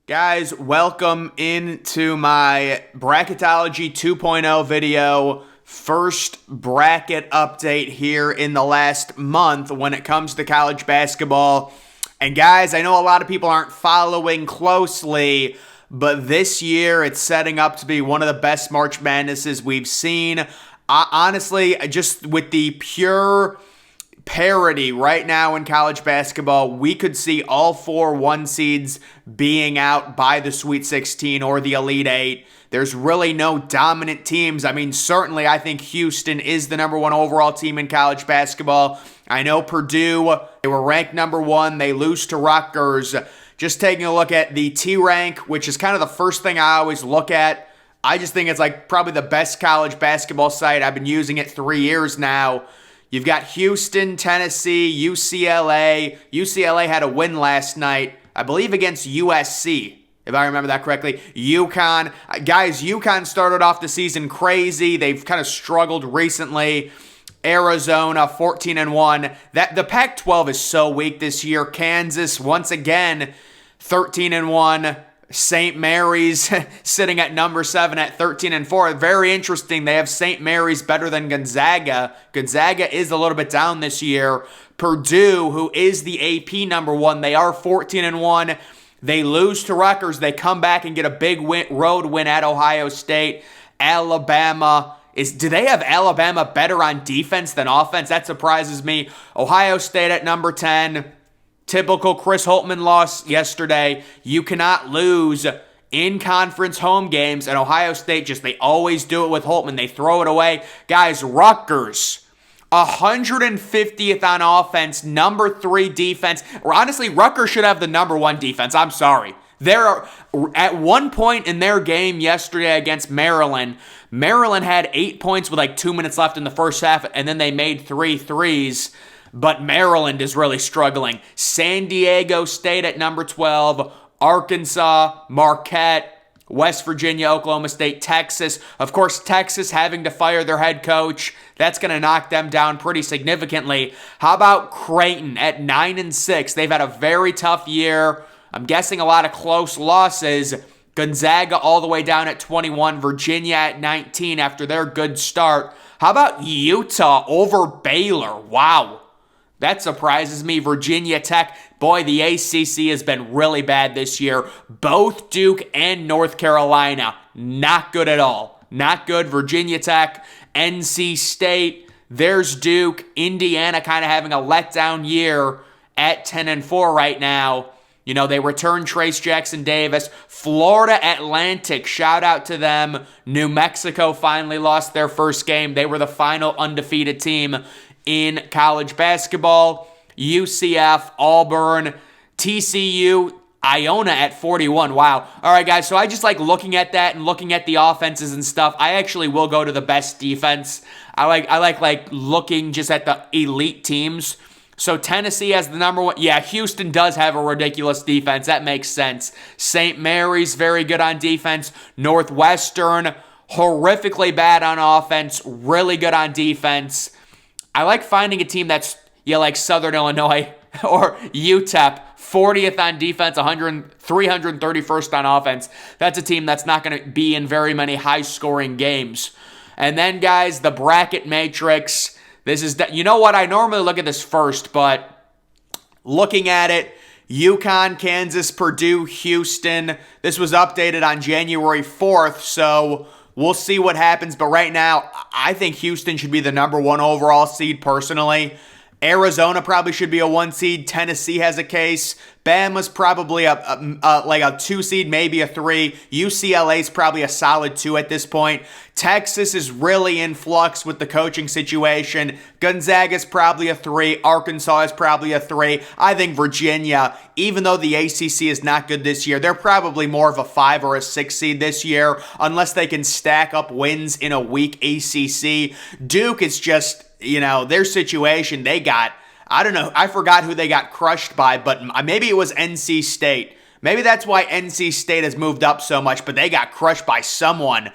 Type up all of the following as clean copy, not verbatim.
Guys, welcome into my Bracketology 2.0 video. First bracket update here in the last month when it comes to college basketball. And guys, I know a lot of people aren't following closely, but this year it's setting up to be one of the best March Madnesses we've seen. Honestly, just with the pure parity right now in college basketball, we could see all 4 1 seeds being out by the Sweet 16 or the Elite 8. There's really no dominant teams. I mean, certainly I think Houston is the number 1 overall team in college basketball. I know Purdue, they were ranked number 1. They lose to Rutgers. Just taking a look at the T-Rank, which is kind of the first thing I always look at. I just think it's like probably the best college basketball site. I've been using it 3 years now. You've got Houston, Tennessee, UCLA. UCLA had a win last night, I believe against USC, if I remember that correctly. UConn. Guys, UConn started off the season crazy. They've kind of struggled recently. Arizona, 14-1. The Pac-12 is so weak this year. Kansas, once again, 13-1. St. Mary's sitting at number 7 at 13-4. Very interesting. They have St. Mary's better than Gonzaga. Gonzaga is a little bit down this year. Purdue, who is the AP number 1, they are 14-1. They lose to Rutgers. They come back and get a big road win at Ohio State. Alabama. Do they have Alabama better on defense than offense? That surprises me. Ohio State at number 10. Typical Chris Holtmann loss yesterday. You cannot lose in conference home games. And Ohio State, they always do it with Holtmann. They throw it away. Guys, Rutgers, 150th on offense, number 3 defense. Honestly, Rutgers should have the number 1 defense. I'm sorry. They're at one point in their game yesterday against Maryland. Maryland had 8 points with 2 minutes left in the first half, and then they made 3 threes. But Maryland is really struggling. San Diego State at number 12. Arkansas, Marquette, West Virginia, Oklahoma State, Texas. Of course, Texas having to fire their head coach. That's going to knock them down pretty significantly. How about Creighton at 9-6? They've had a very tough year. I'm guessing a lot of close losses. Gonzaga all the way down at 21. Virginia at 19 after their good start. How about Utah over Baylor? Wow. That surprises me. Virginia Tech, boy, the ACC has been really bad this year. Both Duke and North Carolina, not good at all. Not good. Virginia Tech, NC State, there's Duke. Indiana kind of having a letdown year at 10-4 right now. You know, they returned Trace Jackson Davis. Florida Atlantic, shout out to them. New Mexico finally lost their first game. They were the final undefeated team in college basketball. UCF, Auburn, TCU, Iona at 41. Wow. All right, guys, so I just like looking at that and looking at the offenses and stuff. I actually will go to the best defense. I like looking just at the elite teams. So Tennessee has the number 1. Yeah, Houston does have a ridiculous defense. That makes sense. St. Mary's, very good on defense. Northwestern, horrifically bad on offense, really good on defense. I like finding a team that's, like Southern Illinois or UTEP, 40th on defense, 331st on offense. That's a team that's not going to be in very many high-scoring games. And then, guys, the bracket matrix. This is, you know what, I normally look at this first, but looking at it, UConn, Kansas, Purdue, Houston. This was updated on January 4th, so we'll see what happens, but right now, I think Houston should be the number 1 overall seed personally. Arizona probably should be a 1 seed. Tennessee has a case. Bama's probably a 2 seed, maybe a 3. UCLA's probably a solid 2 at this point. Texas is really in flux with the coaching situation. Gonzaga's probably a 3. Arkansas is probably a 3. I think Virginia, even though the ACC is not good this year, they're probably more of a 5 or a 6 seed this year, unless they can stack up wins in a weak ACC. Duke is just, their situation, they got, I don't know, I forgot who they got crushed by, but maybe it was NC State. Maybe that's why NC State has moved up so much, but they got crushed by someone,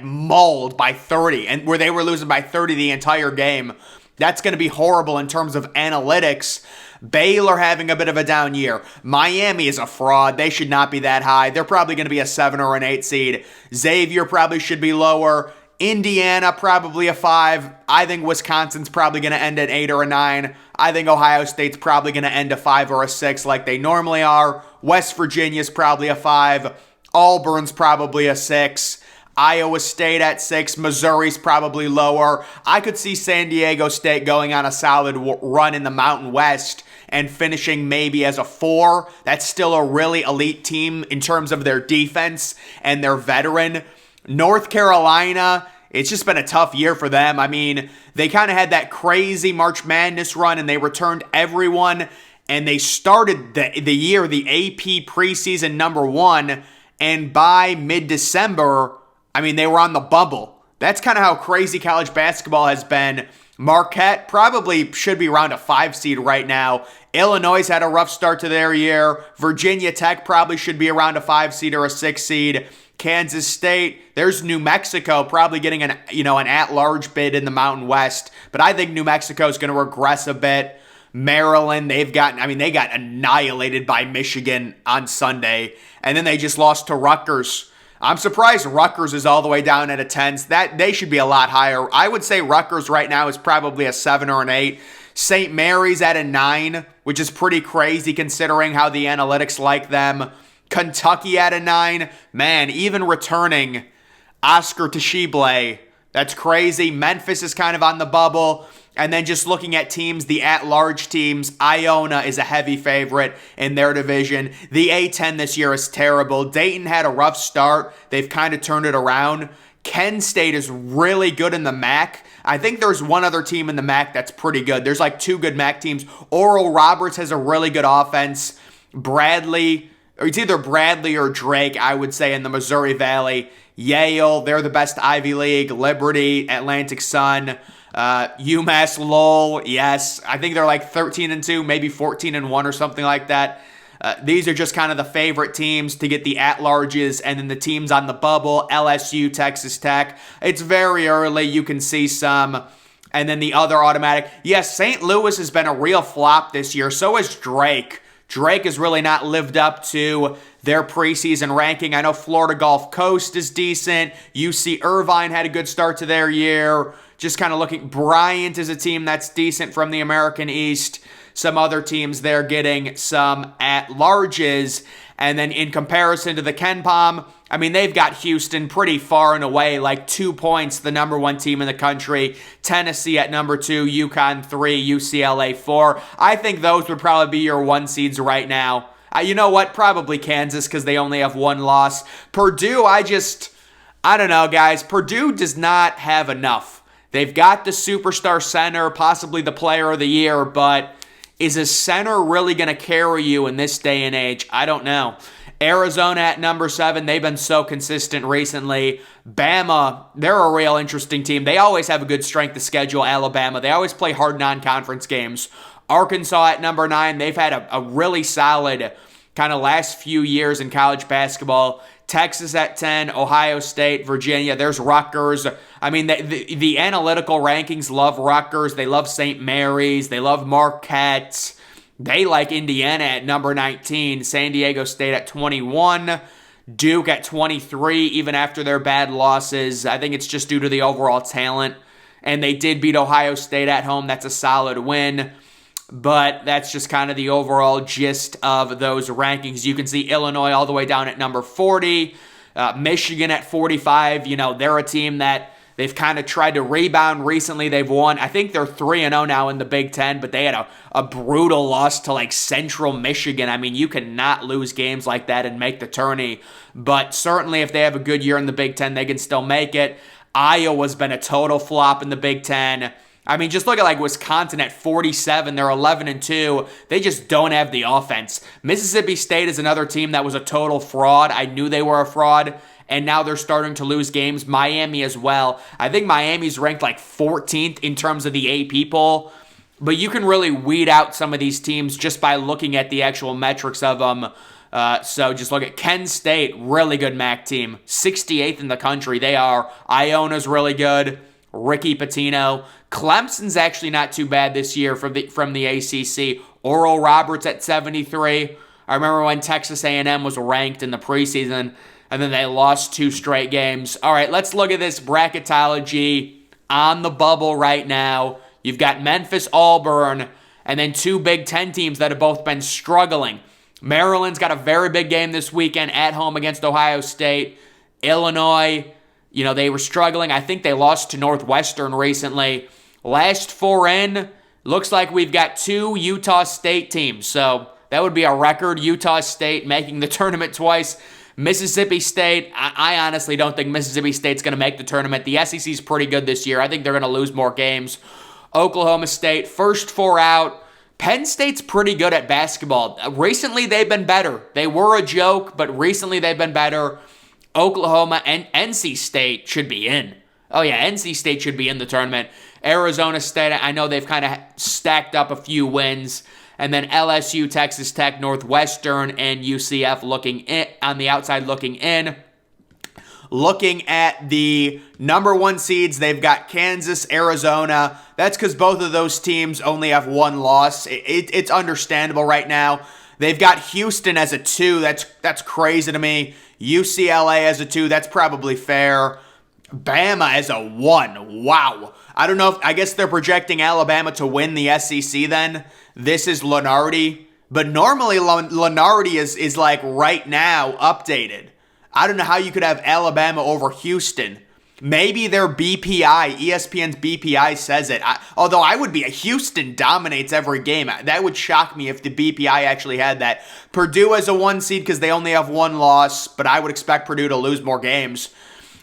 mauled by 30, and where they were losing by 30 the entire game. That's going to be horrible in terms of analytics. Baylor having a bit of a down year. Miami is a fraud. They should not be that high. They're probably going to be a 7 or an 8 seed. Xavier probably should be lower. Indiana probably a 5. I think Wisconsin's probably going to end at 8 or a 9. I think Ohio State's probably going to end a 5 or a 6 like they normally are. West Virginia's probably a 5. Auburn's probably a 6. Iowa State at 6. Missouri's probably lower. I could see San Diego State going on a solid run in the Mountain West and finishing maybe as a 4. That's still a really elite team in terms of their defense and their veteran. North Carolina, it's just been a tough year for them. I mean, they kind of had that crazy March Madness run and they returned everyone and they started the year, the AP preseason number 1, and by mid-December, I mean, they were on the bubble. That's kind of how crazy college basketball has been. Marquette probably should be around a 5 seed right now. Illinois had a rough start to their year. Virginia Tech probably should be around a 5 seed or a 6 seed. Kansas State, there's New Mexico probably getting an at-large bid in the Mountain West, but I think New Mexico is going to regress a bit. Maryland, they got annihilated by Michigan on Sunday, and then they just lost to Rutgers. I'm surprised Rutgers is all the way down at a 10. They should be a lot higher. I would say Rutgers right now is probably a 7 or an 8. St. Mary's at a 9, which is pretty crazy considering how the analytics like them. Kentucky at a 9. Man, even returning Oscar Tshiebwe, that's crazy. Memphis is kind of on the bubble. And then just looking at teams, the at-large teams, Iona is a heavy favorite in their division. The A-10 this year is terrible. Dayton had a rough start. They've kind of turned it around. Kent State is really good in the MAC. I think there's one other team in the MAC that's pretty good. There's like 2 good MAC teams. Oral Roberts has a really good offense. Bradley, or it's either Bradley or Drake, I would say, in the Missouri Valley. Yale, they're the best Ivy League. Liberty, Atlantic Sun. UMass Lowell, yes. I think they're like 13-2, maybe 14-1 or something like that. These are just kind of the favorite teams to get the at-larges, and then the teams on the bubble, LSU, Texas Tech. It's very early. You can see some. And then the other automatic. Yes, St. Louis has been a real flop this year. So has Drake. Drake has really not lived up to their preseason ranking. I know Florida Gulf Coast is decent. UC Irvine had a good start to their year. Just kind of looking, Bryant is a team that's decent from the American East. Some other teams, they're getting some at-larges. And then in comparison to the KenPom, I mean, they've got Houston pretty far and away, like 2 points, the number 1 team in the country. Tennessee at number 2, UConn 3, UCLA 4. I think those would probably be your 1 seeds right now. You know what? Probably Kansas because they only have 1 loss. Purdue, I don't know, guys. Purdue does not have enough. They've got the superstar center, possibly the player of the year, but is a center really going to carry you in this day and age? I don't know. Arizona at number 7, they've been so consistent recently. Bama, they're a real interesting team. They always have a good strength of schedule, Alabama. They always play hard non-conference games. Arkansas at number 9, they've had a really solid kind of last few years in college basketball. Texas at 10, Ohio State, Virginia, there's Rutgers. I mean, the analytical rankings love Rutgers. They love St. Mary's. They love Marquette. They like Indiana at number 19, San Diego State at 21, Duke at 23, even after their bad losses. I think it's just due to the overall talent. And they did beat Ohio State at home. That's a solid win. But that's just kind of the overall gist of those rankings. You can see Illinois all the way down at number 40. Michigan at 45. You know, they're a team that they've kind of tried to rebound recently. They've won. I think they're 3-0 now in the Big Ten, but they had a brutal loss to like Central Michigan. I mean, you cannot lose games like that and make the tourney. But certainly if they have a good year in the Big Ten, they can still make it. Iowa's been a total flop in the Big Ten. I mean, just look at like Wisconsin at 47. They're 11-2. They just don't have the offense. Mississippi State is another team that was a total fraud. I knew they were a fraud, and now they're starting to lose games. Miami as well. I think Miami's ranked like 14th in terms of the AP poll, but you can really weed out some of these teams just by looking at the actual metrics of them. So just look at Kent State, really good MAC team. 68th in the country. They are. Iona's really good. Ricky Pitino. Clemson's actually not too bad this year from the ACC. Oral Roberts at 73. I remember when Texas A&M was ranked in the preseason, and then they lost 2 straight games. All right, let's look at this bracketology on the bubble right now. You've got Memphis, Auburn, and then 2 Big Ten teams that have both been struggling. Maryland's got a very big game this weekend at home against Ohio State. Illinois, they were struggling. I think they lost to Northwestern recently. Last 4 in, looks like we've got 2 Utah State teams. So that would be a record. Utah State making the tournament twice. Mississippi State, I honestly don't think Mississippi State's going to make the tournament. The SEC's pretty good this year. I think they're going to lose more games. Oklahoma State, first 4 out. Penn State's pretty good at basketball. Recently, they've been better. They were a joke, but recently they've been better. Oklahoma and NC State should be in. Oh, yeah, NC State should be in the tournament. Arizona State, I know they've kind of stacked up a few wins. And then LSU, Texas Tech, Northwestern, and UCF looking in, on the outside looking in. Looking at the number 1 seeds, they've got Kansas, Arizona. That's because both of those teams only have 1 loss. It's understandable right now. They've got Houston as a 2. That's crazy to me. UCLA as a 2. That's probably fair. Bama as a 1. Wow. I don't know I guess they're projecting Alabama to win the SEC then. This is Lunardi. But normally Lunardi is like right now updated. I don't know how you could have Alabama over Houston. Maybe their BPI, ESPN's BPI says it. Although I would be Houston dominates every game. That would shock me if the BPI actually had that. Purdue as a 1 seed because they only have 1 loss, but I would expect Purdue to lose more games.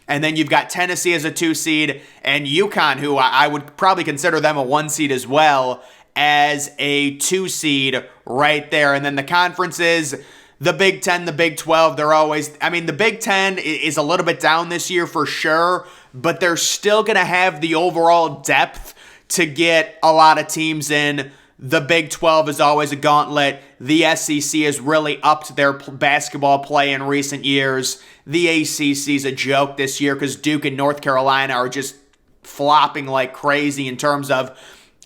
And then you've got Tennessee as a 2 seed and UConn, who I would probably consider them a 1 seed as well, as a 2 seed right there. And then the conferences, the Big 10, the Big 12, they're always, the Big 10 is a little bit down this year for sure, but they're still going to have the overall depth to get a lot of teams in. The Big 12 is always a gauntlet. The SEC has really upped their basketball play in recent years. The ACC is a joke this year because Duke and North Carolina are just flopping like crazy in terms of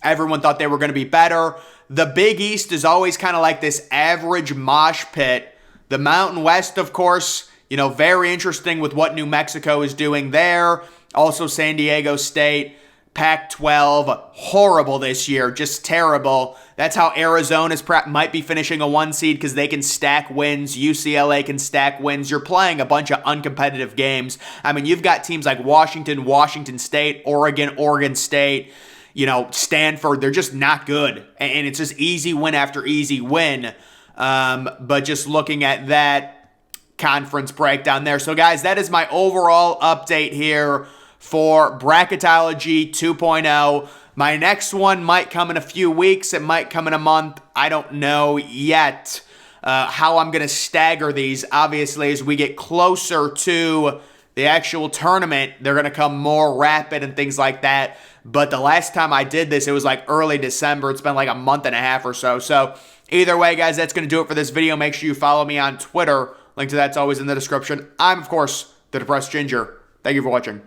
everyone thought they were going to be better. The Big East is always kind of like this average mosh pit. The Mountain West, of course, very interesting with what New Mexico is doing there. Also San Diego State. Pac-12, horrible this year, just terrible. That's how Arizona's might be finishing a 1 seed because they can stack wins. UCLA can stack wins. You're playing a bunch of uncompetitive games. You've got teams like Washington, Washington State, Oregon, Oregon State, Stanford. They're just not good. And it's just easy win after easy win. But just looking at that conference breakdown there. So, guys, that is my overall update here for Bracketology 2.0. My next one might come in a few weeks. It might come in a month. I don't know yet how I'm going to stagger these. Obviously, as we get closer to the actual tournament, they're going to come more rapid and things like that. But the last time I did this, it was like early December. It's been like a month and a half or so. So either way, guys, that's going to do it for this video. Make sure you follow me on Twitter. Link to that's always in the description. I'm, of course, the Depressed Ginger. Thank you for watching.